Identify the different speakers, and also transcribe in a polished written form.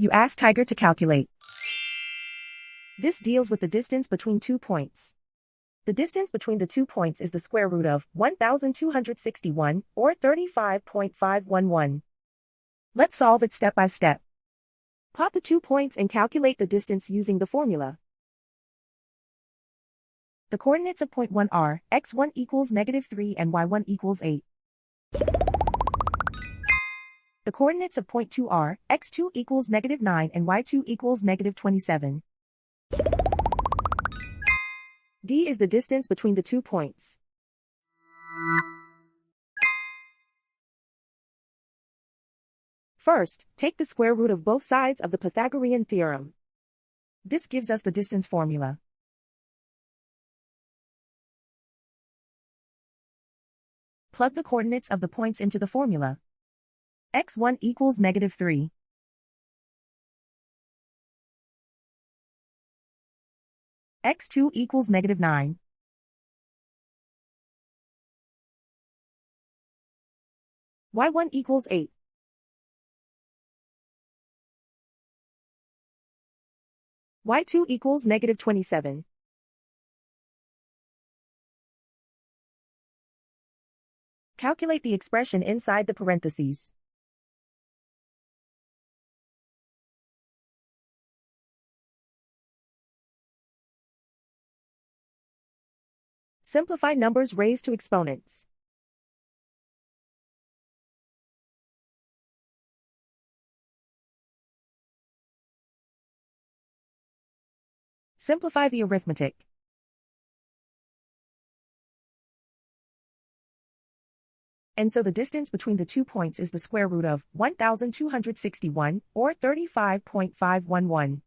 Speaker 1: You ask Tiger to calculate. This deals with the distance between 2 points. The distance between the 2 points is the square root of 1,261, or 35.511. Let's solve it step by step. Plot the 2 points and calculate the distance using the formula. The coordinates of point 1 are x1 equals -3 and y1 equals 8. The coordinates of point 2 are x2 equals -9 and y2 equals -27. D is the distance between the 2 points. First, take the square root of both sides of the Pythagorean theorem. This gives us the distance formula. Plug the coordinates of the points into the formula. x1 equals -3. x2 equals -9. y1 equals 8. y2 equals -27. Calculate the expression inside the parentheses. Simplify numbers raised to exponents. Simplify the arithmetic. And so the distance between the 2 points is the square root of 1,261, or 35.511.